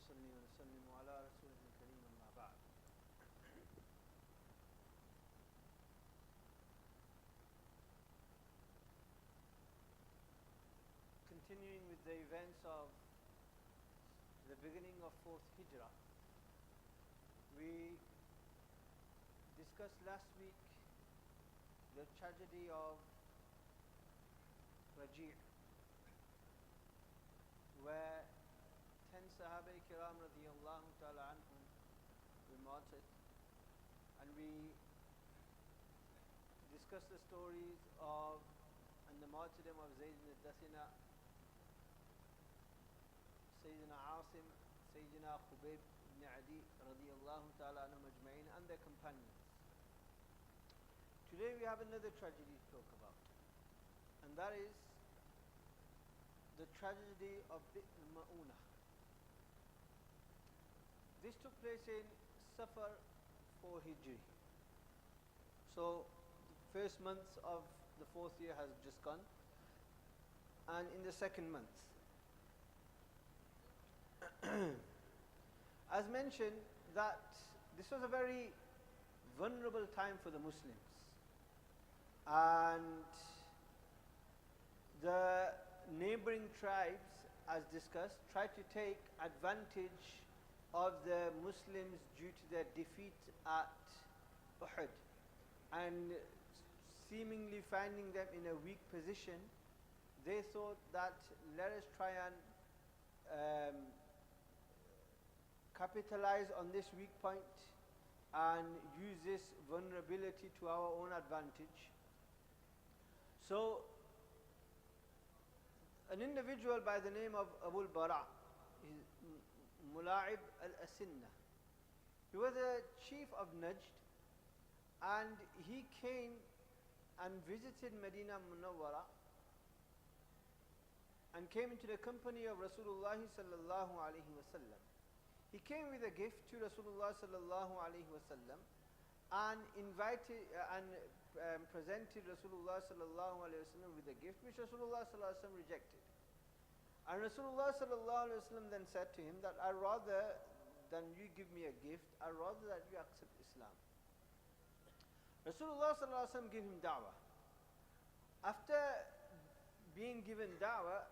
نصلي ونسلم على رسوله الكريم أما بعد. Continuing with the events of the beginning of 4th Hijrah, we discussed last week the tragedy of Raji', where 10 Sahaba Kiram radiyallahu ta'ala anhum were martyred, and we discussed the stories of and the martyrdom of Zayd ibn Dathina, Sayyidina Asim, Sayyidina Khubayb ibn Adi radiyallahu ta'ala anhum ajma'in, and their companions. Today we have another tragedy to talk about, and that is the tragedy of Moulana. This took place in Safar 4 Hijri. So the first month of the 4th year has just gone, and in the second month. As mentioned, that this was a very vulnerable time for the Muslims, and the neighboring tribes, as discussed, tried to take advantage of the Muslims due to their defeat at Uhud, and seemingly finding them in a weak position, they thought that let us try and capitalize on this weak point and use this vulnerability to our own advantage. So an individual by the name of Abu al-Bara, Mula'ib al-Asinna, he was a chief of Najd, and he came and visited Medina Munawwara and came into the company of Rasulullah sallallahu alaihi wasallam. He came with a gift to Rasulullah sallallahu alaihi wasallam and invited and presented Rasulullah sallallahu alaihi wasallam with a gift which Rasulullah sallallahu alaihi wasallam rejected. And Rasulullah sallallahu alaihi wasallam then said to him that I rather than you give me a gift, I rather that you accept Islam. Rasulullah sallallahu alaihi wasallam gave him da'wah. After being given da'wah,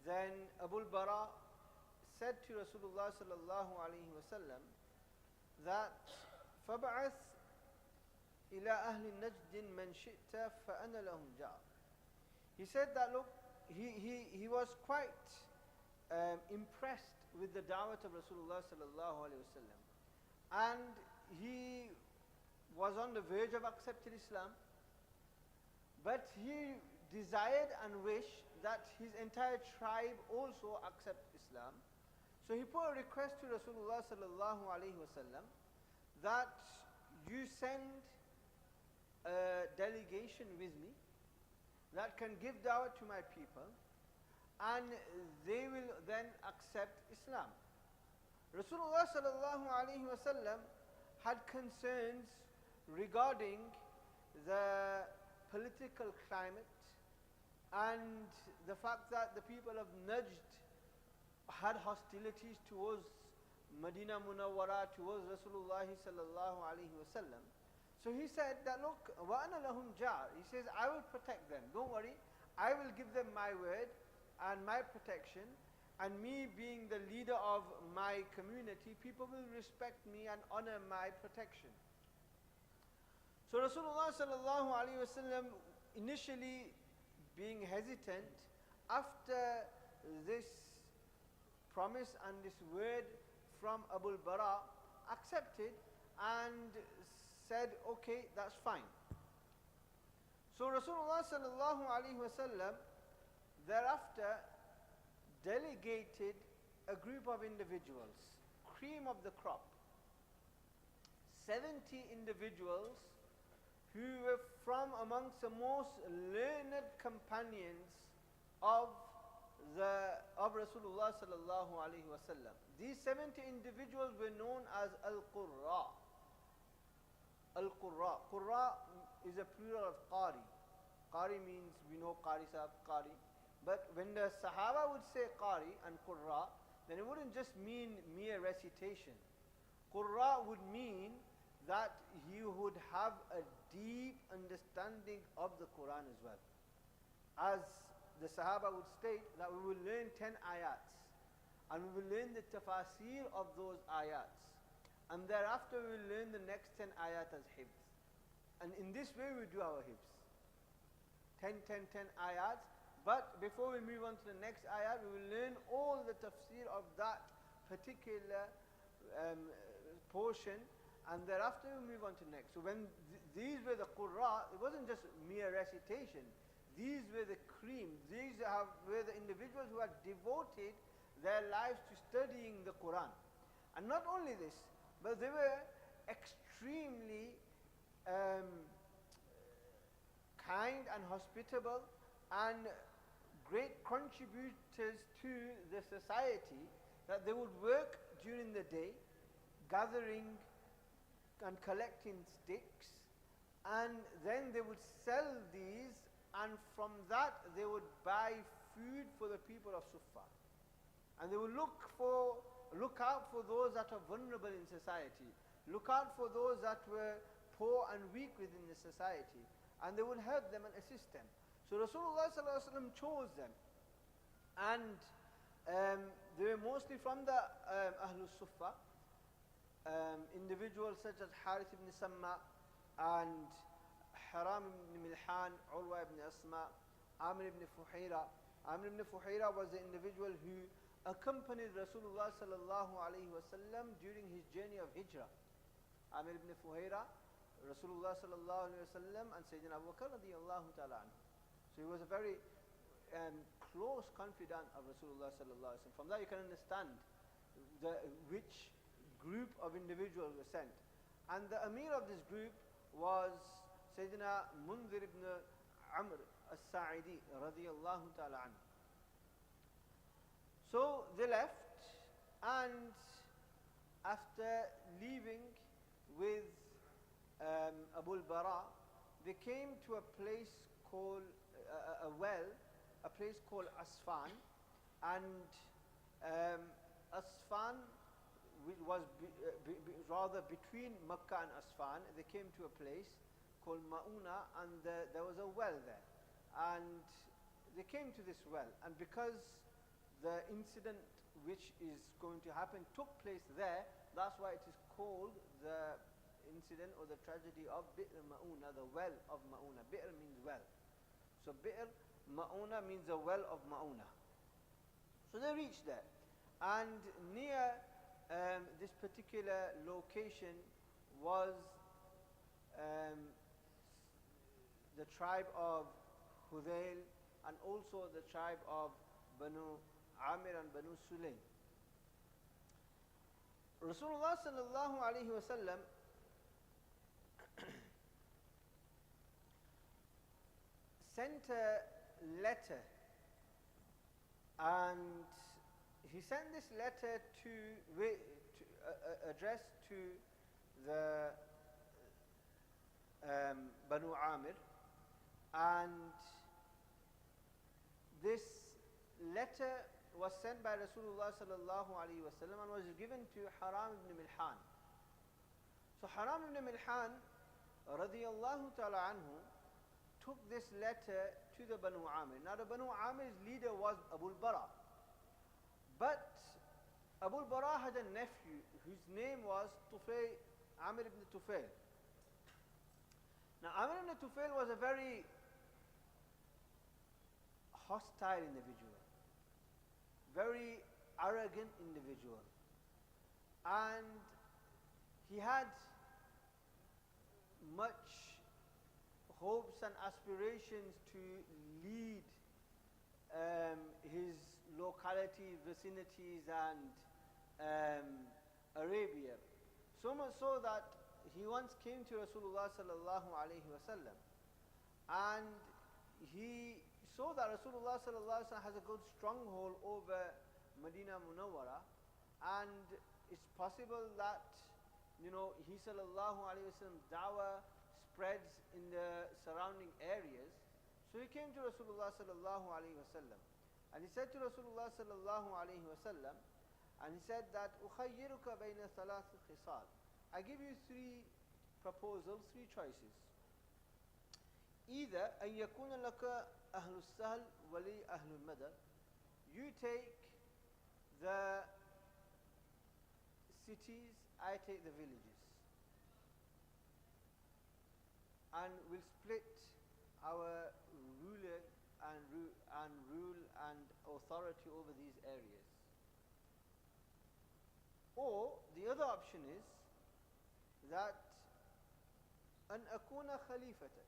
then Abu al-Bara said to Rasulullah sallallahu alaihi wasallam that فَبْعَثْ إِلَى أَهْلِ نَجْدٍ مَنْ شِئْتَ فَأَنَا لَهُمْ جَارٌ. He said that, look, he was quite impressed with the da'wah of Rasulullah sallallahu alaihi wasallam, and he was on the verge of accepting Islam, but he desired and wished that his entire tribe also accept Islam. So he put a request to Rasulullah sallallahu alaihi wasallam that you send a delegation with me that can give da'wah to my people, and they will then accept Islam. Rasulullah sallallahu alaihi wasallam had concerns regarding the political climate and the fact that the people of Najd had hostilities towards Medina Munawwara, towards Rasulullah sallallahu alaihi wasallam. So he said that, look, وَأَنَا لَهُمْ جَارٌ. He says, I will protect them. Don't worry. I will give them my word and my protection. And me being the leader of my community, people will respect me and honor my protection. So Rasulullah sallallahu alaihi wasallam, initially being hesitant, after this promise and this word from Abu al-Bara, accepted and said, okay, that's fine. So Rasulullah sallallahu alaihi wasallam thereafter delegated a group of individuals, cream of the crop, 70 individuals who were from amongst the most learned companions of Rasulullah sallallahu alaihi wasallam. These 70 individuals were known as Al-Qurra. Al-Qurra. Qurra is a plural of Qari. Qari means, we know Qari Sahab, Qari. But when the Sahaba would say Qari and Qurra, then it wouldn't just mean mere recitation. Qurra would mean that you would have a deep understanding of the Quran as well. As the Sahaba would state that we will learn 10 ayats and we will learn the tafasir of those ayats, and thereafter we will learn the next 10 ayat as hifz. And in this way we do our hifz. 10 ayats. But before we move on to the next ayat, we will learn all the tafsir of that particular portion, and thereafter we move on to next. So when these were the qurra, it wasn't just mere recitation. These were the cream. These were the individuals who had devoted their lives to studying the Quran. And not only this, but they were extremely kind and hospitable and great contributors to the society, that they would work during the day gathering and collecting sticks, and then they would sell these, and from that they would buy food for the people of Suffah. And they would look out for those that are vulnerable in society, look out for those that were poor and weak within the society, and they would help them and assist them. So Rasulullah ﷺ chose them, and they were mostly from the Ahlul Suffah, individuals such as Harith ibn Samma and Haram ibn Milhan, Urwa ibn Asma, Amr ibn Fuhayra. Amr ibn Fuhayra was the individual who accompanied Rasulullah ﷺ during his journey of Hijrah. Amr ibn Fuhayra, Rasulullah ﷺ and Sayyidina Abu Bakr radiyallahu ta'ala anhu. So he was a very close confidant of Rasulullah sallallahu alaihi wasallam. From that you can understand which group of individuals were sent. And the Amir of this group was Sayyidina Munzir ibn Amr as-Sa'idi radiyallahu ta'ala anhu. So they left, and after leaving with Abu al-Bara, they came to a place called a place called Asfan, and Asfan was rather between Makkah and Asfan. They came to a place called Moulana, and there was a well there, and they came to this well, and because the incident which is going to happen took place there, that's why it is called the incident or the tragedy of Bi'r Moulana, the well of Moulana. Bi'r means well. So Bi'r Moulana means the well of Moulana. So they reached there, and near this particular location was the tribe of Hudayl, and also the tribe of Banu Amir and Banu Sulaym. Rasulullah sallallahu alaihi wasallam sent a letter, and he sent this letter addressed to the Banu Amir, and this letter was sent by Rasulullah sallallahu alaihi wasallam and was given to Haram ibn Milhan. So Haram ibn Milhan radiyallahu ta'ala anhu took this letter to the Banu Amir. Now the Banu Amir's leader was Abu al-Bara, but Abu al-Bara had a nephew whose name was Amir ibn Tufail. Now Amir ibn Tufail was a very hostile individual, very arrogant individual, and he had much hopes and aspirations to lead his locality, vicinities, and Arabia. So much so that he once came to Rasulullah sallallahu alaihi wasallam, and he saw that Rasulullah sallallahu alaihi wasallam has a good stronghold over Medina Munawwara, and it's possible that he sallallahu alaihi wasallam's da'wah spreads in the surrounding areas. So he came to Rasulullah sallallahu alaihi wasallam, and he said to Rasulullah sallallahu alaihi wasallam And he said that أُخَيِّرُكَ بَيْنَ ثَلَاثِ خِصَالٍ. I give you three proposals, three choices. Either أن يكون لك أهل السهل ولي أهل المدد. You take the cities, I take the villages. And we'll split our ruler and rule and authority over these areas. Or the other option is that أن أكون خليفتك,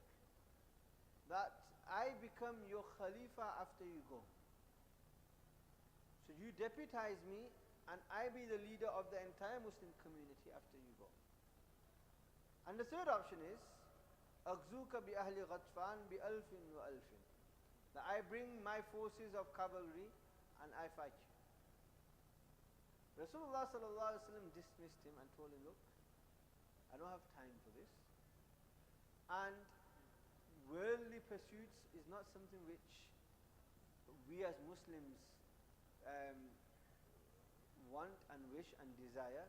that I become your Khalifa after you go. So you deputize me and I be the leader of the entire Muslim community after you go. And the third option is أغزوك بأهل غطفان بألف وألف, that I bring my forces of cavalry and I fight you. Rasulullah sallallahu alaihi wasallam dismissed him and told him, look, I don't have time for this. And worldly pursuits is not something which we as Muslims want and wish and desire.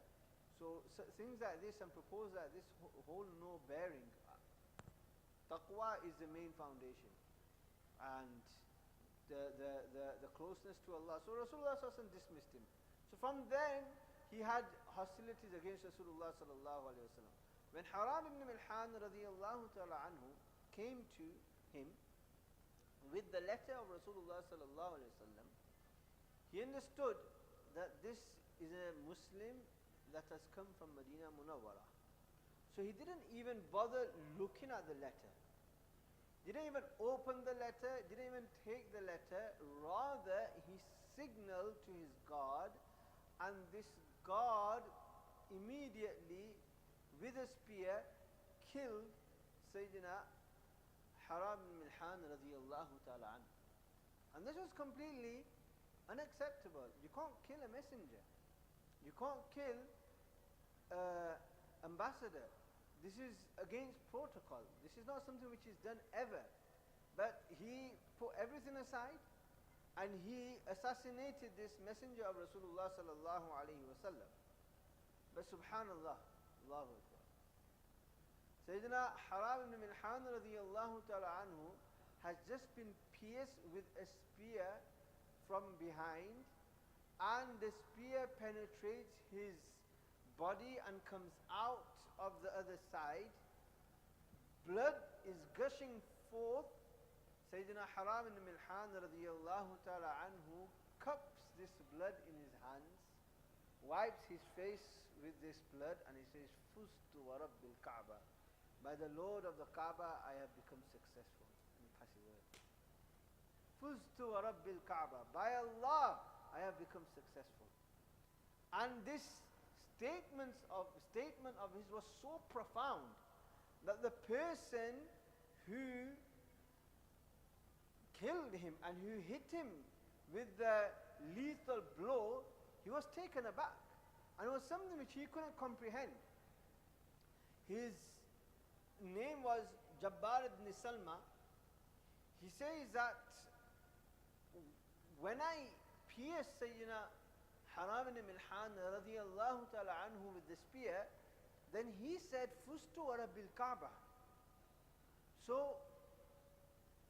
So things like this and proposals like this hold no bearing. Taqwa is the main foundation and the closeness to Allah. So Rasulullah sallallahu alaihi wasallam dismissed him. So from then he had hostilities against Rasulullah sallallahu alaihi wasallam. When Haram ibn Milhan radiyallahu ta'ala anhu came to him with the letter of Rasulullah sallallahu alaihi wasallam, he understood that this is a Muslim that has come from Medina Munawwara. So he didn't even bother looking at the letter. Didn't even open the letter, didn't even take the letter. Rather, he signaled to his guard, and this guard immediately, with a spear, killed Sayyidina Haram ibn Milhan radiyallahu ta'ala anhu. And this was completely unacceptable. You can't kill a messenger. You can't kill an ambassador. This is against protocol. This is not something which is done ever. But he put everything aside and he assassinated this messenger of Rasulullah sallallahu alaihi wasallam. But subhanallah, Allahu Akbar. Sayyidina Haram ibn Milhan radiyallahu ta'ala anhu has just been pierced with a spear from behind, and the spear penetrates his body and comes out of the other side. Blood is gushing forth. Sayyidina Haram ibn Milhan radiyallahu ta'ala anhu cups this blood in his hands, wipes his face with this blood, and he says, Fustu wa Rabbil Kaaba. By the Lord of the Kaaba, I have become successful. And he passes away. Fustu wa Rabbil Kaaba. By Allah, I have become successful. And this statement of his was so profound that the person who killed him and who hit him with the lethal blow, he was taken aback. And it was something which he couldn't comprehend. His name was Jabbar ibn Salma. He says that when I pierced Sayyidina Haram ibn Milhan radiyallahu ta'ala anhu with the spear, then he said, Fustu wa Rabbil Kaaba. So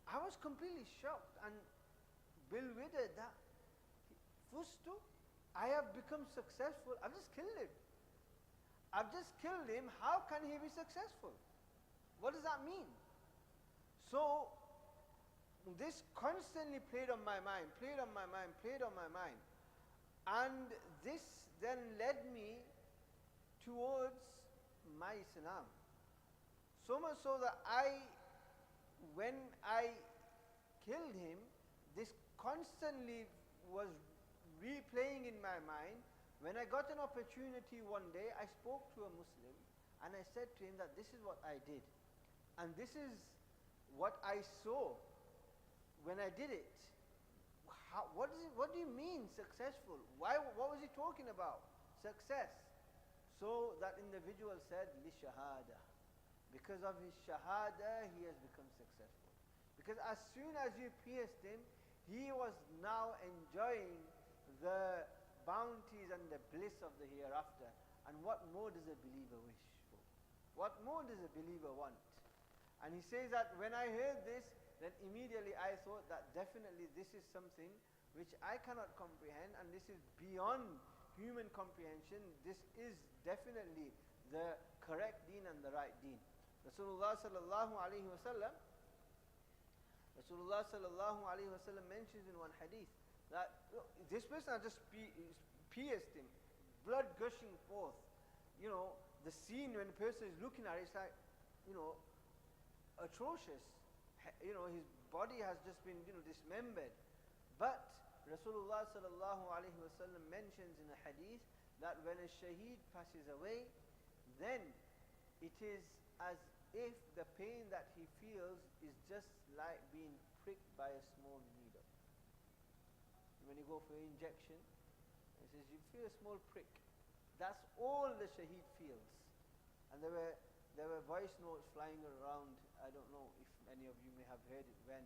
I was completely shocked and bewildered that Fustu, I have become successful. I've just killed him. I've just killed him. How can he be successful? What does that mean? So this constantly played on my mind, played on my mind, played on my mind. And this then led me towards my Islam. So much so that when I killed him, this constantly was replaying in my mind. When I got an opportunity one day, I spoke to a Muslim and I said to him that this is what I did. And this is what I saw when I did it. What do you mean successful? What was he talking about? Success. So that individual said, Li shahada. Because of his shahada, he has become successful. Because as soon as you pierced him, he was now enjoying the bounties and the bliss of the hereafter. And what more does a believer wish for? What more does a believer want? And he says that when I heard this, then immediately I thought that definitely this is something which I cannot comprehend, and this is beyond human comprehension. This is definitely the correct deen and the right deen. Rasulullah sallallahu alaihi wasallam mentions in one hadith that this person has just pierced him, blood gushing forth. You know, the scene when the person is looking at it, it's like, you know, atrocious. You know, his body has just been, you know, dismembered. But Rasulullah sallallahu alaihi wasallam mentions in a hadith that when a shaheed passes away, then it is as if the pain that he feels is just like being pricked by a small needle. When you go for an injection, it says you feel a small prick. That's all the shaheed feels. And there were voice notes flying around. I don't know if many of you may have heard it, when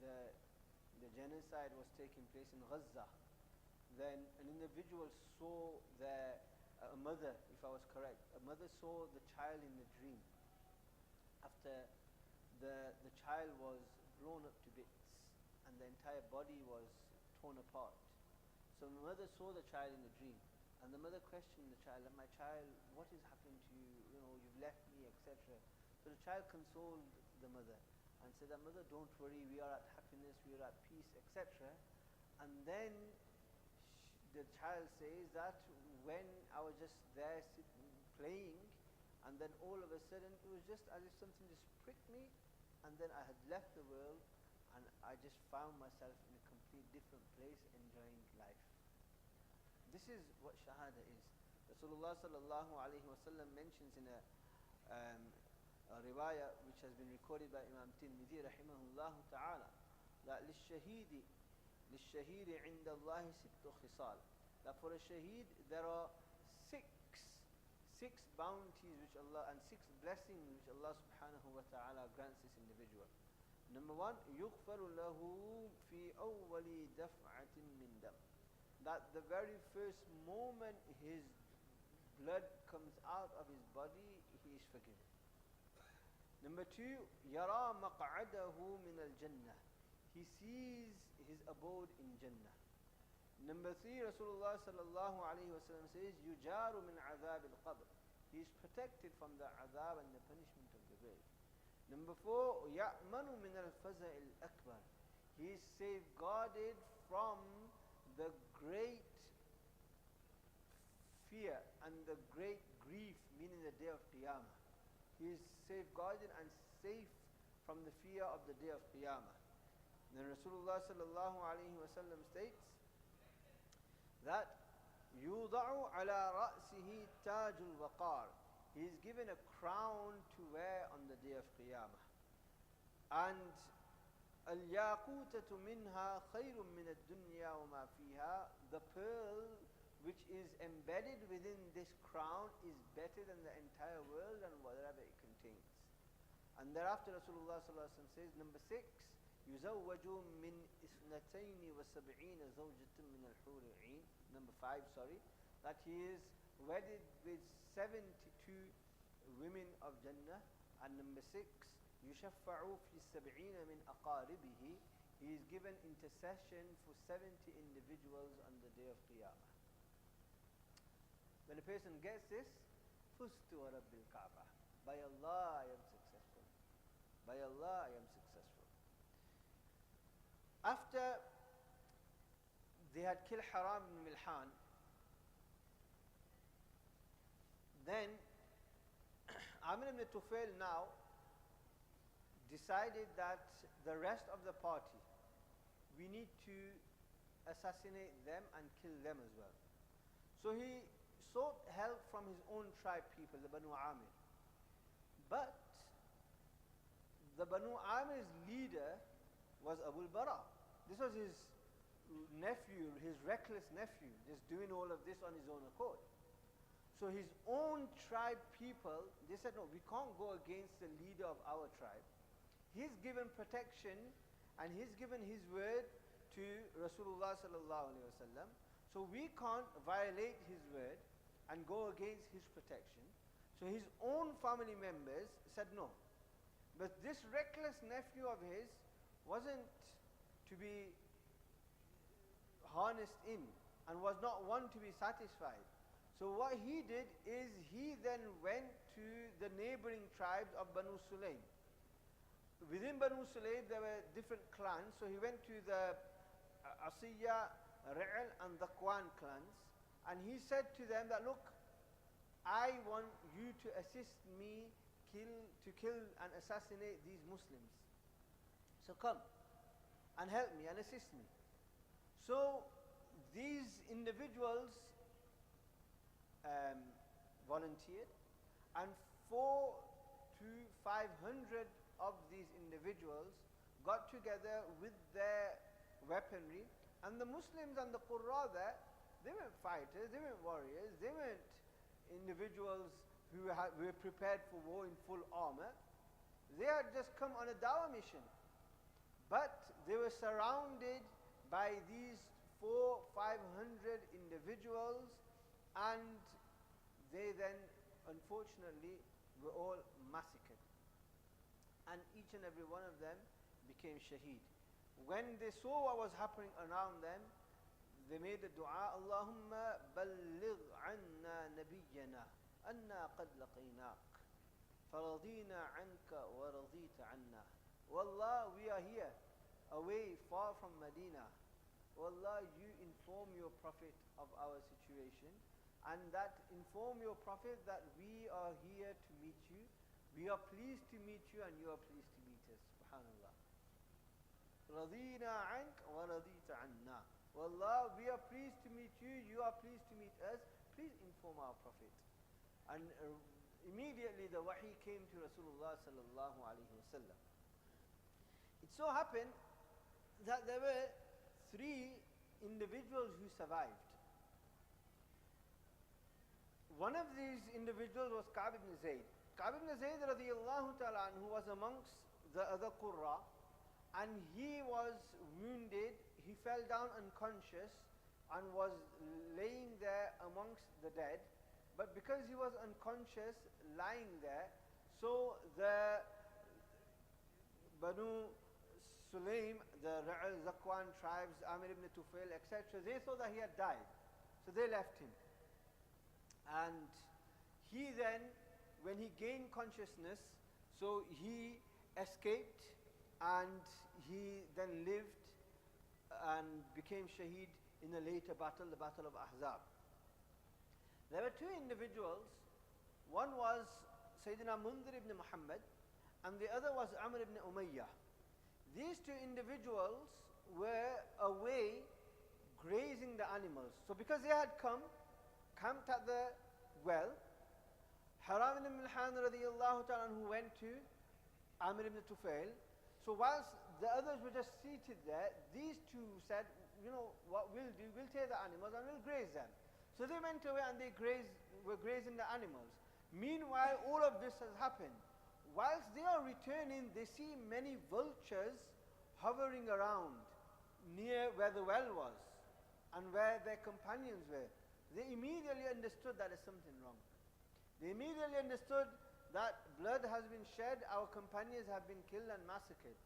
the genocide was taking place in Gaza. Then an individual saw a mother, if I was correct, a mother saw the child in the dream. After the child was blown up to bits and the entire body was torn apart. So the mother saw the child in the dream, and the mother questioned the child, "My child, what is happening to you? You know, you've left me, etc." So the child consoled the mother and said, "Mother, don't worry, we are at happiness, we are at peace, etc." And then the child says that when I was just there sitting, playing, and then all of a sudden it was just as if something just pricked me, and then I had left the world and I just found myself in a complete different place enjoying life. This is what shahada is. Rasulullah sallallahu alaihi wasallam mentions in a riwayah which has been recorded by Imam Tirmidhi rahimahullah ta'ala that للشهيد عند الله ست خصال, that for a shaheed there are six bounties which Allah, and 6 blessings which Allah subhanahu wa ta'ala grants this individual. Number 1, يغفر له في أول دفعة من دم, that the very first moment his blood comes out of his body, he is forgiven. Number 2, يرى مقعده من الجنة, he sees his abode in Jannah. Number 3, Rasulullah sallallahu alayhi wa sallam says, يجار من عذاب القبر, he is protected from the azab and the punishment of the grave. Number 4, يأمن من الفزع الأكبر, he is safeguarded from the great fear and the great grief, meaning the day of Qiyamah. He is safeguarded and safe from the fear of the day of Qiyamah. Then Rasulullah sallallahu alayhi wa sallam states that يوضع على رأسه تاج الوقار, he is given a crown to wear on the day of Qiyamah. And الياقوتة منها خير من الدنيا وما فيها, the pearl which is embedded within this crown is better than the entire world and whatever it contains. And thereafter Rasulullah sallallahu alaihi wasallam says, number 6, يزوج من 72 زوجة من الحور العين, number 5, that he is wedded with 72 women of Jannah. And number 6, يشفع في 70 من أقاربه, he is given intercession for 70 individuals on the day of Qiyamah. When a person gets this, فزت ورب الكعبة, by Allah I am successful, by Allah I am successful. After they had killed Haram ibn Milhan, then Amr ibn Tufail now decided that the rest of the party, we need to assassinate them and kill them as well. So he sought help from his own tribe people, the Banu Amir. But the Banu Amir's leader was Abu al-Bara. This was his nephew, his reckless nephew, just doing all of this on his own accord. So his own tribe people, they said, no, we can't go against the leader of our tribe. He's given protection and he's given his word to Rasulullah sallallahu alaihi wasallam. So we can't violate his word and go against his protection. So his own family members said no. But this reckless nephew of his wasn't to be harnessed in and was not one to be satisfied. So what he did is he then went to the neighboring tribes of Banu Sulaym. Within Banu Sulaym there were different clans, so he went to the Asiyya, Ra'al and the Qwan clans, and he said to them that, look, I want you to assist me to kill and assassinate these Muslims. So come and help me and assist me. So these individuals volunteered, and 400 to 500 of these individuals got together with their weaponry, and the Muslims and the Qurra there, they weren't fighters, they weren't warriors, they weren't individuals who were prepared for war in full armor. They had just come on a dawah mission, but they were surrounded by these 400-500 individuals, and they then unfortunately were all massacred, and each and every one of them became shaheed. When they saw what was happening around them, they made a dua, Allahumma balligh anna nabiyyana anna qad laqinaq faradina anka wa radita anna. Wallah, we are here away far from Medina. Wallah, you inform your Prophet of our situation, and that inform your Prophet that we are here to meet you. We are pleased to meet you, and you are pleased to meet us. Subhanallah. Radina ank wa radita anna. Wallah, we are pleased to meet you, you are pleased to meet us. Please inform our Prophet. And immediately the wahi came to Rasulullah sallallahu alaihi wasallam. It so happened that there were 3 individuals who survived. One of these individuals was Ka'b ibn Zayd. Ka'b ibn Zayd radiyallahu ta'ala anhu was amongst the other Qurra, and he was wounded. He fell down unconscious and was laying there amongst the dead. But because he was unconscious, lying there, so the Banu Sulaym, the Ra'al, Zakwan tribes, Amir ibn Tufail, etc., they thought that he had died. So they left him. And he then, when he gained consciousness, so he escaped, and he then lived and became shaheed in a later battle, the Battle of Ahzab. There were 2 individuals. One was Sayyidina Mundhir ibn Muhammad, and the other was Amr ibn Umayyah. These 2 individuals were away grazing the animals. So because they had camped at the well, Haram ibn Milhan radiyallahu ta'ala who went to Amir ibn Tufail. So whilst the others were just seated there, these 2 said, you know what we'll do, we'll take the animals and we'll graze them. So they went away and were grazing the animals. Meanwhile, all of this has happened. Whilst they are returning, they see many vultures hovering around near where the well was and where their companions were. They immediately understood that there's something wrong. They immediately understood that blood has been shed, our companions have been killed and massacred.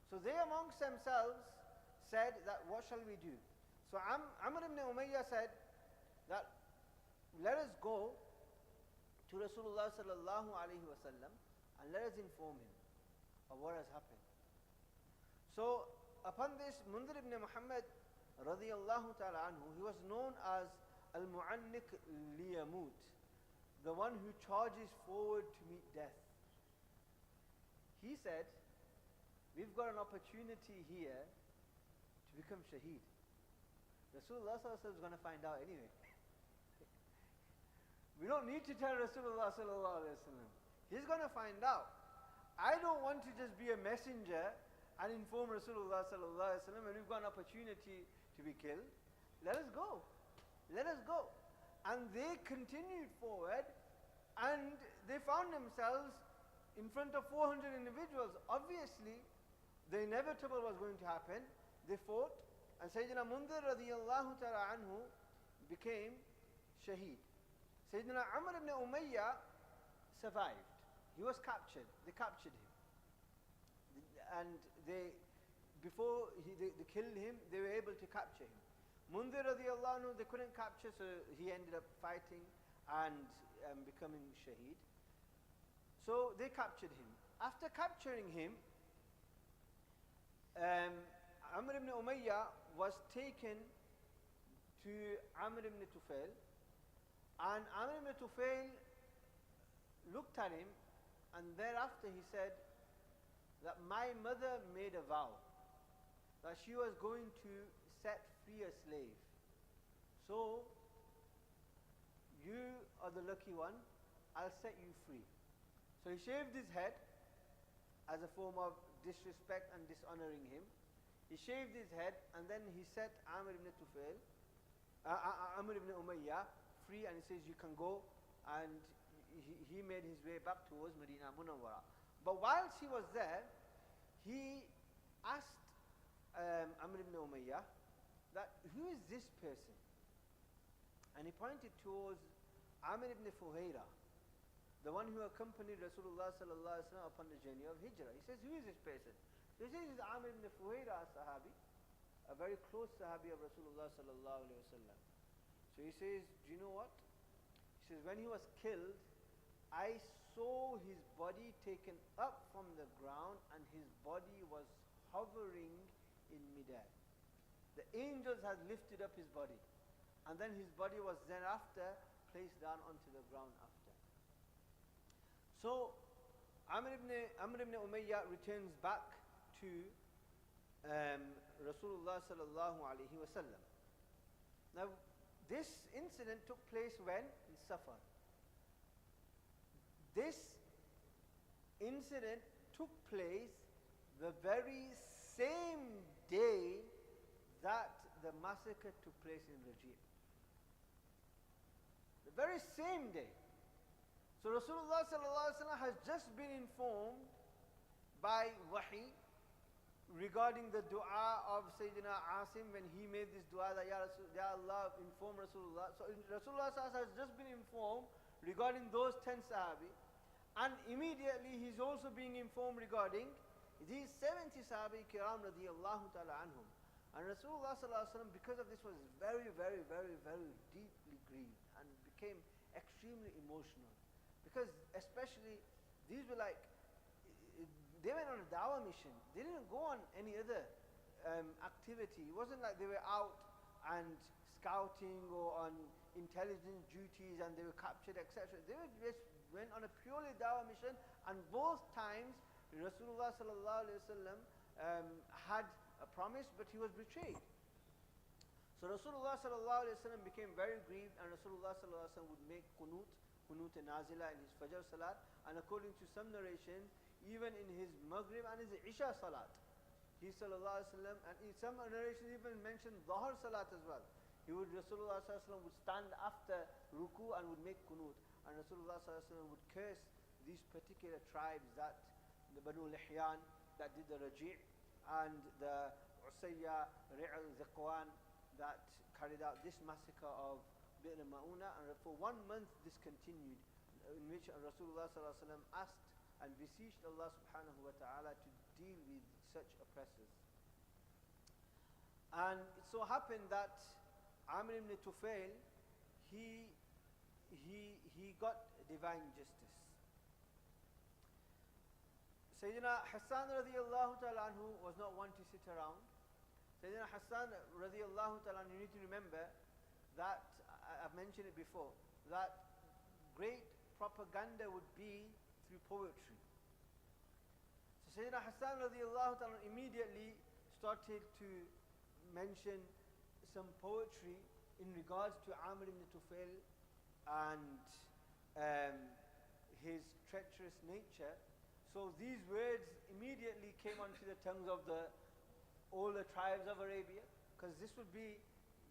So they amongst themselves said that, what shall we do? So Amr ibn Umayyah said that, let us go to Rasulullah sallallahu alaihi wasallam and let us inform him of what has happened. So upon this, Mundhir ibn Muhammad radiyallahu ta'ala anhu, he was known as Al-Mu'annik Liyamut, the one who charges forward to meet death. He said, we've got an opportunity here to become shaheed. Rasulullah sallallahu alaihi wasallam is going to find out anyway. We don't need to tell Rasulullah sallallahu alaihi wasallam. He's going to find out. I don't want to just be a messenger and inform Rasulullah sallallahu alaihi wasallam when we've got an opportunity to be killed. Let us go. Let us go. And they continued forward, and they found themselves in front of 400 individuals. Obviously, the inevitable was going to happen. They fought, and Sayyidina Mundhir radiyallahu ta'ala anhu, became shaheed. Sayyidina Amr ibn Umayyah survived. He was captured. They captured him. And before they killed him, they were able to capture him. Mundhir radiallahu anhu, they couldn't capture, so he ended up fighting and becoming shaheed. So they captured him. After capturing him, Amr ibn Umayyah was taken to Amr ibn Tufail, and Amr ibn Tufail looked at him, and thereafter he said that my mother made a vow that she was going to set free a slave. So you are the lucky one, I'll set you free. So he shaved his head as a form of disrespect and dishonoring him. He shaved his head, and then he set Amr ibn Tufail, Amr ibn Umayyah free, and he says you can go, and he made his way back towards Medina Munawwara. But whilst he was there, he asked Amr ibn Umayyah that, who is this person? And he pointed towards Amr ibn Fuhaira, the one who accompanied Rasulullah sallallahu alaihi wasallam upon the journey of Hijrah. He says, who is this person? He says, this is Amr ibn Fuhaira, a sahabi, a very close sahabi of Rasulullah sallallahu alaihi wasallam. So he says, do you know what? He says, when he was killed, I saw his body taken up from the ground, and his body was hovering in midair. The angels had lifted up his body, and then his body was then after placed down onto the ground after. So Amr ibn Umayyah returns back to Rasulullah sallallahu alaihi wasallam. Now this incident took place when? In Safar. This incident took place the very same day that the massacre took place in Raji'. The very same day. So Rasulullah sallallahu alaihi wasallam has just been informed by wahi regarding the dua of Sayyidina Asim when he made this dua that Ya Allah, inform Rasulullah. So Rasulullah sallallahu alaihi wasallam has just been informed regarding those 10 sahabi, and immediately he's also being informed regarding these 70 sahabi kiram radiyallahu ta'ala anhum. And Rasulullah sallallahu alaihi wasallam, because of this, was very, very, very, very deeply grieved and became extremely emotional. Because especially, these were like, they went on a dawah mission. They didn't go on any other activity. It wasn't like they were out and scouting or on intelligence duties and they were captured, etc. They just went on a purely dawah mission, and both times Rasulullah sallallahu alaihi wasallam had a promise, but he was betrayed. So Rasulullah sallallahu alaihi wasallam became very grieved, and Rasulullah sallallahu alaihi wasallam would make qunut nazila in his fajr salat, and according to some narration, even in his maghrib and his isha salat, he sallallahu alaihi wasallam, and in some narrations even mentioned dhahr salat as well. Rasulullah sallallahu alaihi wasallam would stand after ruku and would make qunut, and Rasulullah sallallahu alaihi wasallam would curse these particular tribes, that the Banu Lihyan that did the Raji' and the Usayya, Ri'al, Ziqwan that carried out this massacre of Bi'r Ma'una. And for 1 month this continued, in which Rasulullah sallallahu alaihi wasallam asked and beseeched Allah subhanahu wa ta'ala to deal with such oppressors. And it so happened that Amr ibn Tufail, he got divine justice. Sayyidina Hassan radiallahu ta'ala anhu was not one to sit around. Sayyidina Hassan radiallahu ta'ala anhu, you need to remember that, I've mentioned it before, that great propaganda would be through poetry. So Sayyidina Hassan radiallahu ta'ala immediately started to mention some poetry in regards to Amr ibn Tufail and his treacherous nature. So these words immediately came onto the tongues of all the tribes of Arabia, because this would be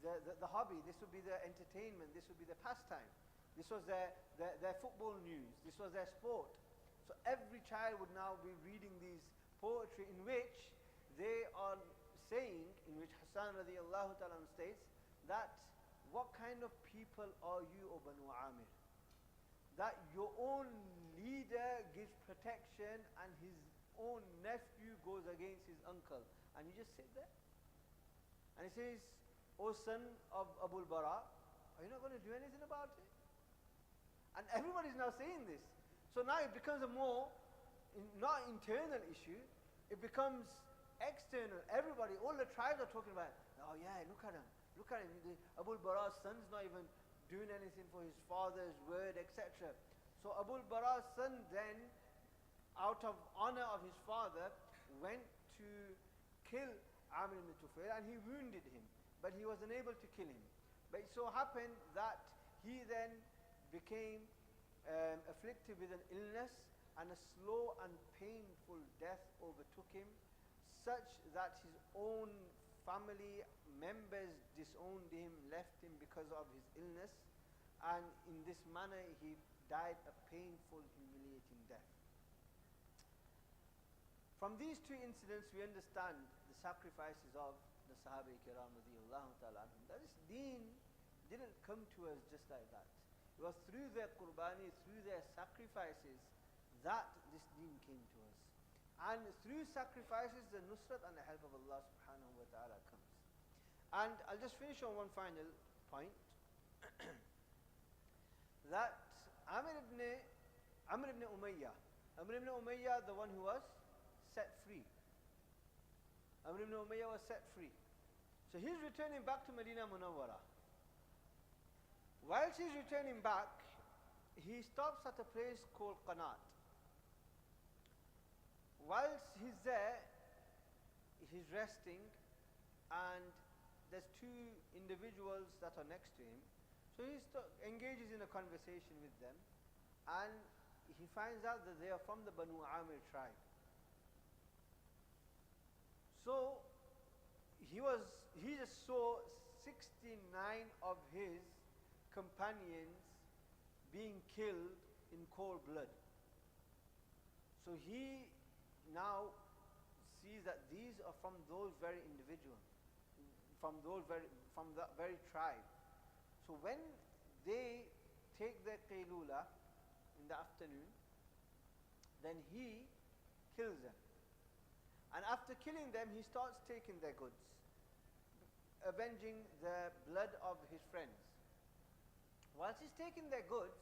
the hobby, this would be their entertainment, this would be their pastime. This was their football news, this was their sport. So every child would now be reading these poetry in which they are saying, in which Hassan radiallahu ta'ala states, that what kind of people are you, O Banu Amir? That your own leader gives protection and his own nephew goes against his uncle. And you just sit there. And he says, O son of Abu al-Bara, are you not going to do anything about it? And everybody's now saying this. So now it becomes a more, not internal issue, it becomes external. Everybody, all the tribes are talking about, oh yeah, look at him. Look at him. Abu al-Bara's son's not even doing anything for his father's word, etc. So Abu al-Bara's son then, out of honor of his father, went to kill Amir ibn Tufail and he wounded him. But he was unable to kill him. But it so happened that he then became afflicted with an illness, and a slow and painful death overtook him, such that his own family members disowned him, left him because of his illness, and in this manner he died a painful, humiliating death. From these two incidents we understand the sacrifices of the Sahaba Kiram radiyallahu ta'ala anhum. That is, deen didn't come to us just like that. It was through their qurbani, through their sacrifices, that this deen came to us. And through sacrifices, the nusrat and the help of Allah subhanahu wa ta'ala comes. And I'll just finish on one final point. That Amr ibn Umayyah, the one who was set free. Amr ibn Umayyah was set free. So he's returning back to Medina Munawwara. Whilst he's returning back, he stops at a place called Qanat. Whilst he's there, he's resting, and there's two individuals that are next to him. So he engages in a conversation with them, and he finds out that they are from the Banu Amir tribe. So he just saw 69 of his companions being killed in cold blood. So he now sees that these are from those very individuals, from that very tribe. So when they take their qaylula in the afternoon, then he kills them. And after killing them, he starts taking their goods, avenging the blood of his friends. Whilst he's taking their goods,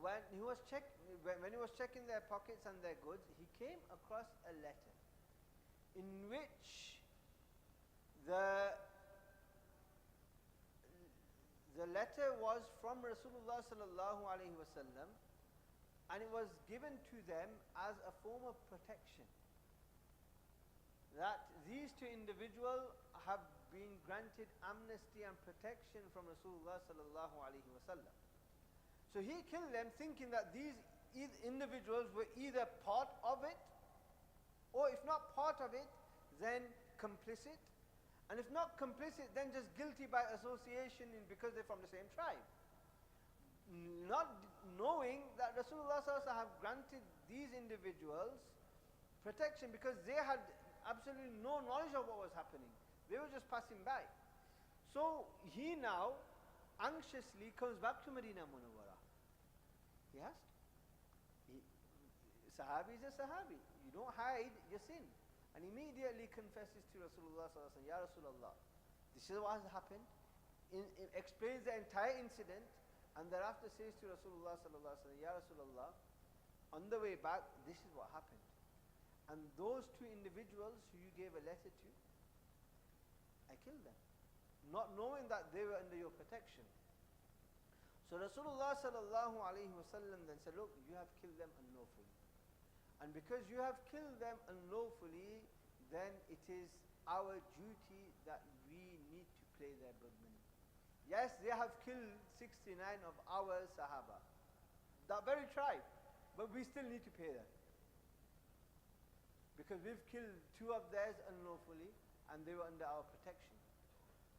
when he was checking their pockets and their goods, he came across a letter in which the letter was from Rasulullah sallallahu alaihi wasallam, and it was given to them as a form of protection, that these two individuals have been granted amnesty and protection from Rasulullah sallallahu alaihi wasallam. So he killed them thinking that these individuals were either part of it, or if not part of it, then complicit, and if not complicit, then just guilty by association because they're from the same tribe. Not knowing that Rasulullah sallallahu alaihi wasallam have granted these individuals protection because they had absolutely no knowledge of what was happening. They were just passing by. So he now anxiously comes back to Medina Munawwara. He has to. Sahabi is a Sahabi. You don't hide your sin. And immediately confesses to Rasulullah sallallahu alaihi wasallam, Ya Rasulullah, this is what has happened. Explains the entire incident, and thereafter says to Rasulullah sallallahu alaihi wasallam, Ya Rasulullah, on the way back, this is what happened. And those two individuals who you gave a letter to, I killed them, not knowing that they were under your protection. So Rasulullah sallallahu alaihi wasallam then said, look, you have killed them unlawfully. And because you have killed them unlawfully, then it is our duty that we need to pay their blood money. Yes, they have killed 69 of our Sahaba, that very tribe, but we still need to pay them. Because we've killed two of theirs unlawfully, and they were under our protection.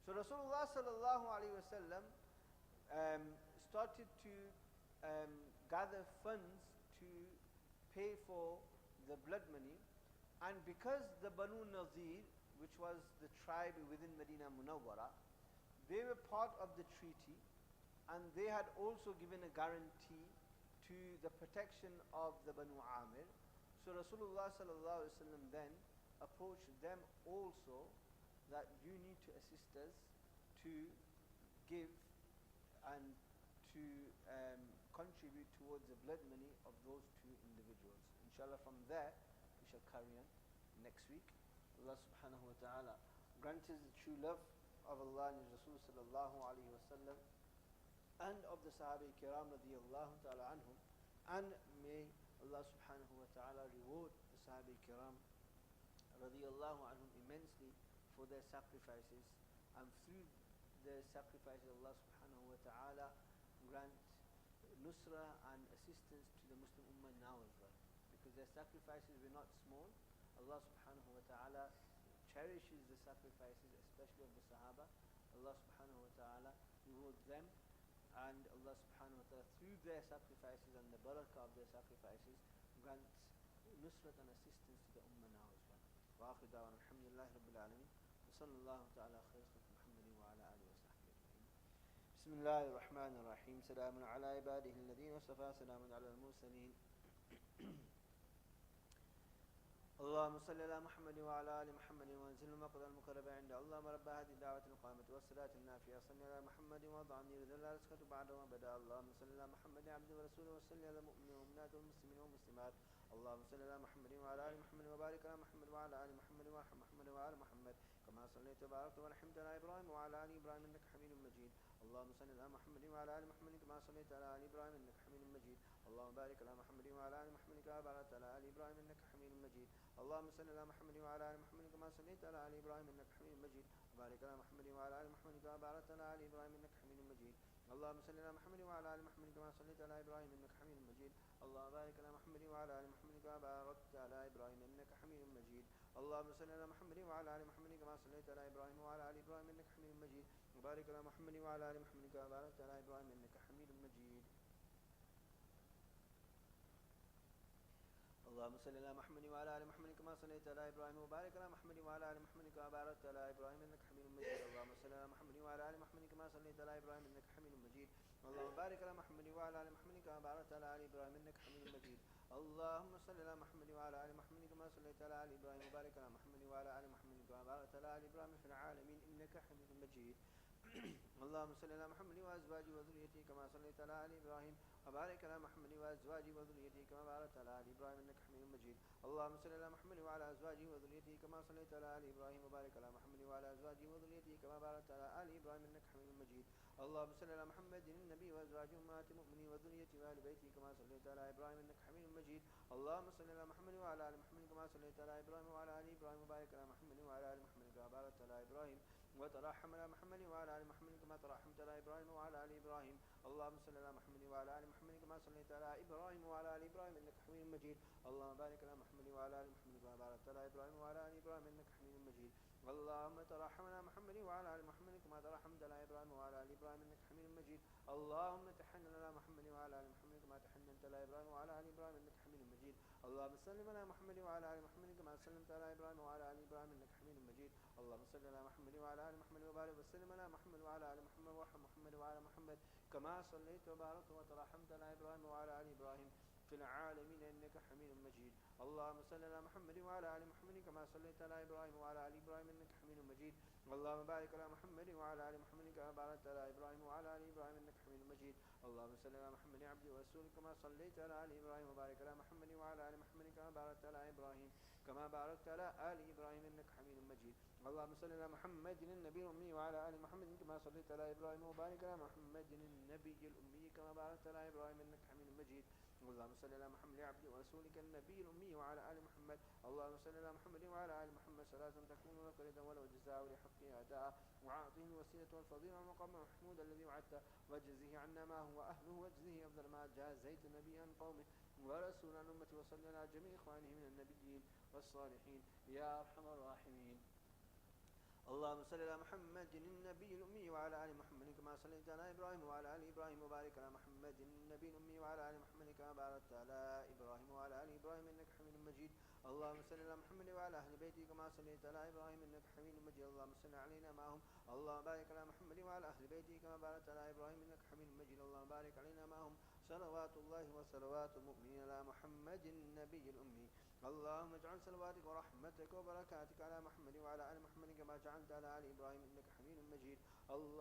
So Rasulullah sallallahu alaihi wasallam started to gather funds to pay for the blood money, and because the Banu Nazir, which was the tribe within Medina Munawwara, they were part of the treaty, and they had also given a guarantee to the protection of the Banu Amir. So Rasulullah sallallahu alaihi wasallam then approached them also that you need to assist us to give and to contribute towards the blood money of those two individuals. Inshallah, from there we shall carry on next week. Allah subhanahu wa ta'ala grant us the true love of Allah and His Rasul sallallahu alayhi wa sallam, and of the Sahaba Kiram radiyallahu ta'ala anhum, and may Allah subhanahu wa ta'ala reward the Sahaba Kiram radiyallahu anhum immensely for their sacrifices, and through their sacrifices Allah subhanahu wa ta'ala grant nusra and assistance to the Muslim Ummah now as well, because their sacrifices were not small. Allah subhanahu wa ta'ala cherishes the sacrifices, especially of the Sahaba. Allah subhanahu wa ta'ala rewards them, and Allah subhanahu wa ta'ala through their sacrifices and the barakah of their sacrifices grants nusrat and assistance to the Ummah now as well. Wa akhiru da'wana alhamdulillahi rabbil alameen. Wa sallallahu ta'ala khayr khalqi Muhammadin wa ala alihi wa sahbihi ajma'in. Bismillahir rahmanir rahim. Salamun ala ibadihi alladhina wasafa. Salamun ala al-mursalin. اللهم صل على محمد وعلى ال محمد وانزل المقدار المقرب عند اللهم رب هذه الدعوه القامه والصلاه النافيه صل على محمد وضعني رضا رزقك بعد وبدا اللهم صل على محمد عبده ورسوله وصل على المؤمنين والمؤمنات والمسلمين والمسلمات اللهم صل على محمد وعلى ال محمد وبارك على محمد وعلى ال محمد وارحم محمد وعلى محمد كما صليت وباركت ورحمت على ابراهيم وعلى ال ابراهيم انك حميد مجيد اللهم صل على محمد وعلى ال محمد كما صليت على ال ابراهيم انك حميد مجيد اللهم بارك على محمد وعلى ال محمد كما باركت على ال ابراهيم انك حميد مجيد اللهم صل على محمد وعلى ال محمد كما صليت على ال ابراهيم انك حميد مجيد وبارك على محمد وعلى ال محمد كما باركت على ال ابراهيم انك حميد مجيد اللهم صل على محمد وعلى ال محمد كما صليت على ابراهيم انك حميد مجيد اللهم بارك على محمد وعلى ال محمد كما باركت على ابراهيم انك حميد مجيد اللهم صل على محمد وعلى ال محمد كما صليت على ابراهيم وعلى ال ابراهيم انك حميد مجيد وبارك على محمد وعلى ال محمد كما باركت على ابراهيم انك حميد مجيد اللهم صل على محمد وعلى ال محمد كما صليت على ابراهيم وبارك على محمد وعلى ال محمد كما باركت على ابراهيم انك حميد مجيد اللهم صل على محمد وعلى ال محمد كما صليت على ابراهيم انك حميد مجيد اللهم بارك على محمد وعلى ال محمد كما باركت على ال ابراهيم انك حميد مجيد اللهم صل على محمد وعلى ال محمد كما صليت على ال ابراهيم وبارك على محمد وعلى ال محمد كما باركت على ال ابراهيم في العالمين انك حميد مجيد اللهم صل على محمد وازواجه وذريته كما صليت على ال ابراهيم وبارك على محمد وازواجه وذريته كما باركت على ال ابراهيم انك حميد مجيد اللهم صل على محمد وعلى ازواجه وذريته كما صليت على ال ابراهيم وبارك على محمد وعلى ازواجه وذريته كما باركت على ال ابراهيم انك حميد مجيد اللهم صل على محمد النبي وازواجه امهات المؤمنين وذريته وال بيته كما صليت على ابراهيم انك حميد مجيد اللهم صل على محمد وعلى ال محمد كما صليت على ابراهيم وعلى ال ابراهيم وبارك على محمد وعلى ال محمد كما باركت على ابراهيم وترحم على محمد وعلى ال محمد كما ترحمت على ابراهيم وعلى ال ابراهيم اللهم صل على محمد وعلى ال محمد كما صليت على ابراهيم وعلى ال ابراهيم انك حميد مجيد اللهم بارك على محمد وعلى ال محمد كما باركت على ابراهيم وعلى ال ابراهيم انك حميد مجيد اللهم ترحم على محمد وعلى ال محمد كما ترحمت على ابراهيم وعلى ال ابراهيم انك حميد مجيد اللهم تحنن على محمد وعلى ال محمد كما تحننت على ابراهيم وعلى ال ابراهيم انك حميد مجيد اللهم سلم على محمد وعلى ال محمد كما سلمت على ابراهيم وعلى ال ابراهيم انك حميد مجيد اللهم صل على محمد وعلى ال محمد وبارك وسلم على محمد وعلى ال محمد وارحم محمد وعلى محمد كما صليت وباركت وترحمت على ابراهيم وعلى ال ابراهيم في العالمين انك حميد مجيد اللهم صل على محمد وعلى ال محمد كما صليت على ابراهيم وعلى ال ابراهيم انك حميد مجيد اللهم بارك على محمد وعلى ال محمد كما باركت على ابراهيم وعلى ال ابراهيم انك حميد مجيد اللهم صل على محمد عبده ورسولك كما صليت على ال ابراهيم وبارك على محمد وعلى ال محمد كما باركت على ابراهيم كما باركت على ال ابراهيم انك حميد مجيد اللهم صل على محمد النبي الامي وعلى ال محمد كما صليت على ابراهيم وبارك على محمد النبي الامي كما باركت على ابراهيم انك حميد مجيد اللهم صل على محمد عبده ورسولك النبي الامي وعلى ال محمد اللهم صل على محمد وعلى ال محمد صلاه تكون لك رضا ولو جزاء لحقها اداء وعاطه الوسيله والفضيله والمقام المحمود الذي وعدته واجزه عنا ما هو اهله واجزه افضل ما جازيت نبيا قومه ورسول عن امته وصل على جميع اخوانه من النبيين والصالحين يا ارحم الراحمين اللهم صل على محمد النبي الأمي وعلى آل محمد كما صليت على إبراهيم وعلى آل إبراهيم وبارك على محمد النبي الأمي وعلى آل محمد كما باركت على إبراهيم وعلى آل إبراهيم إنك حميد مجيد اللهم صل على محمد وعلى أهل بيته كما صليت على إبراهيم إنك حميد مجيد. اللهم صل علينا معهم. اللهم بارك على محمد وعلى أهل بيته كما باركت على إبراهيم إنك حميد مجيد. اللهم بارك علينا معهم. صلوات الله وصلوات المؤمنين على محمد النبي الأمي. اللهم اجعل صلواتك ورحمتك وبركاتك على محمد وعلى آل محمد كما جعلت على آل إبراهيم إنك حميد مجيد.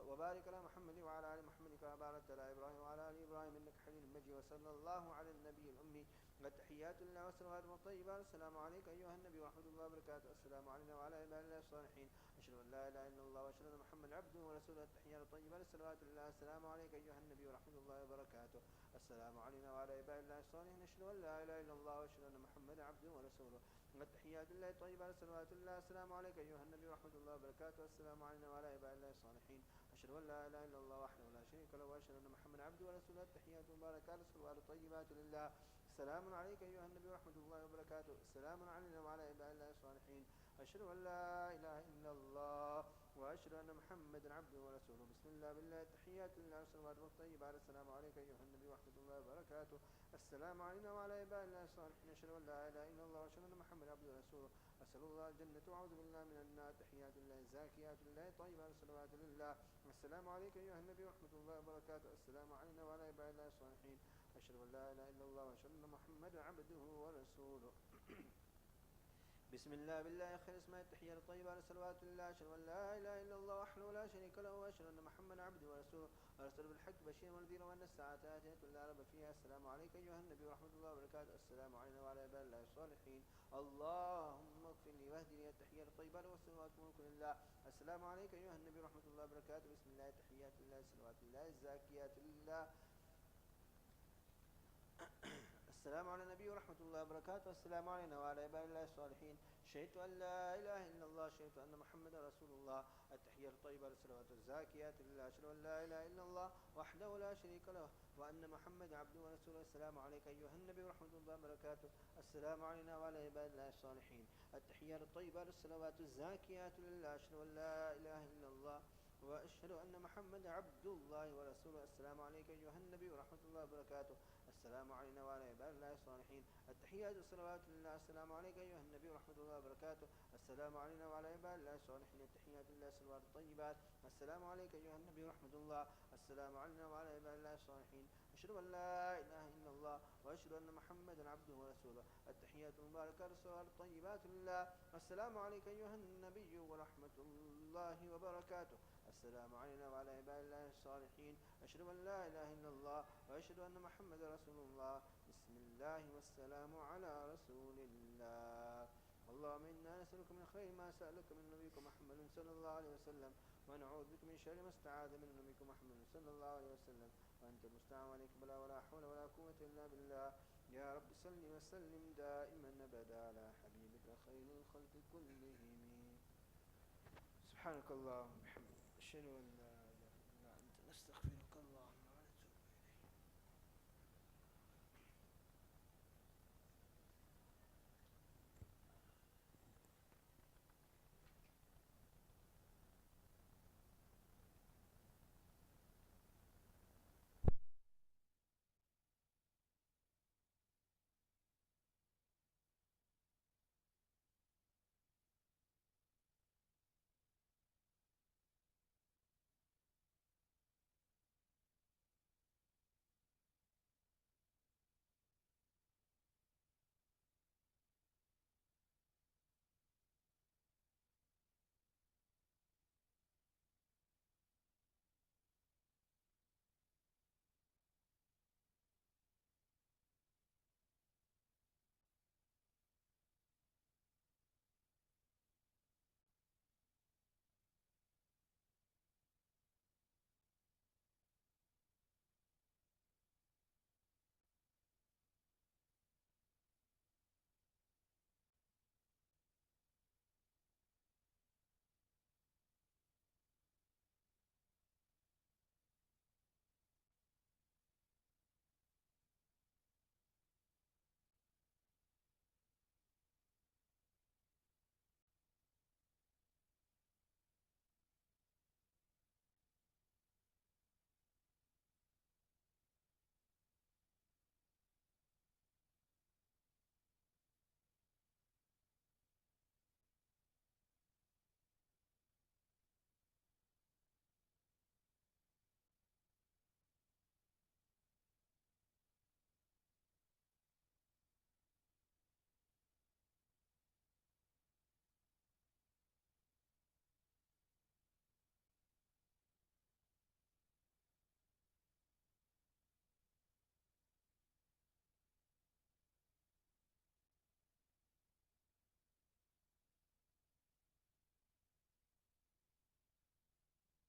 وبارك على محمد وعلى آل محمد كما باركت على إبراهيم وعلى آل إبراهيم إنك حميد مجيد. وصلى الله على النبي الأمي. التحيات لله والصلوات والطيبات. السلام عليك أيها النبي ورحمة الله وبركاته. السلام علينا وعلى عباد الله الصالحين. أشهد أن لا إله إلا الله وأشهد أن محمدا عبده ورسوله. التحيات الطيبات الصلوات لله. السلام عليك أيها النبي ورحمة الله وبركاته. السلام علينا وعلى عباد الله الصالحين. أشهد أن لا إله إلا الله وأشهد أن محمدا عبده ورسوله. التحيات لله الطيبات الصلوات لله. السلام عليك أيها النبي ورحمة الله وبركاته. السلام علينا وعلى عباد الله الصالحين. أشهد أن لا إله إلا الله وحده لا شريك له وأشهد أن محمدا عبده ورسوله. التحيات المباركات الصلوات الطيبات لله. السلام عليك أيها النبي ورحمة الله وبركاته. السلام علينا وعلى عباد الله الصالحين. أشهد أن لا إله إلا الله وأشهد أن محمدا عبده ورسوله. بسم الله بالله. التحيات لله والصلوات والطيبات. السلام عليك أيها النبي ورحمة الله وبركاته. السلام علينا وعلى عباد الله الصالحين. أشهد أن لا إله إلا الله وأشهد أن محمدا عبده ورسوله. أسأل الله الجنة وأعوذ بالله من النار. تحيات الله الزاكيات لله الطيبات الصلوات لله. السلام عليك أيها النبي ورحمة الله وبركاته. السلام علينا وعلى عباد الله الصالحين. أشهد أن لا إله إلا الله وأشهد أن محمدا عبده ورسوله. بسم الله بالله خير اسماء. التحيات الطيبات الصلوات لله. أشهد أن لا إله إلا الله وحده لا شريك له وأشهد أن محمدا عبده ورسوله. أرسل بالحق بشيرا ونذيرا وأن الساعة آتية لا ريب فيها. السلام عليك أيها النبي ورحمة الله وبركاته. السلام علينا وعلى عباد الله الصالحين. اللهم اغفر لي واهدني. التحيات الطيبات والصلوات ملك لله. السلام عليك أيها النبي ورحمة الله وبركاته. بسم الله. التحيات لله الصلوات لله الزاكيات لله. السلام على النبي ورحمة الله وبركاته. السلام علينا وعلى عباد الله الصالحين. شهدت أن لا إله إلا الله. شهدت أن محمدا رسول الله. التحيات الطيبة الصلوات الزاكيات لله. أشهد أن لا إله إلا الله وحده لا شريك له وأن محمدا عبده ورسوله. السلام عليك أيها النبي ورحمة الله وبركاته. السلام علينا وعلى عباد الله الصالحين. التحيات الطيبة الصلوات الزاكيات لله. أشهد أن لا إله إلا الله وأشهد أن محمدا عبد الله ورسوله. السلام عليك أيها النبي ورحمة الله وبركاته. السلام علينا وعلى عباد الله الصالحين. التحيات والصلوات لله. السلام عليك أيها النبي ورحمة الله وبركاته. السلام علينا وعلى عباد الله الصالحين. التحيات لله الصلوات الطيبات. السلام عليك أيها النبي ورحمة الله. السلام علينا وعلى عباد الله الصالحين. أشهد أن لا إله إلا الله وأشهد أن محمدا عبده ورسوله. التحيات المباركات الصلوات الطيبات لله. السلام عليك أيها النبي ورحمة الله وبركاته. السلام علينا وعلى عباد الله الصالحين. أشهد أن لا إله إلا الله وأشهد أن محمدا رسول الله. بسم الله والسلام على رسول الله. اللهم إنا نسألك من خير ما سألك من نبيك محمد صلى الله عليه وسلم ونعوذ بك من شر ما استعاذ من نبيك محمد صلى الله عليه وسلم وأنت المستعان عليك بلا ولا حول ولا قوة إلا بالله. يا رب صل وسلم دائما أبدا على حبيبك خير الخلق كلهم. سبحانك اللهم وبحمدك أشهد أن لا إله إلا أنت نستغفرك.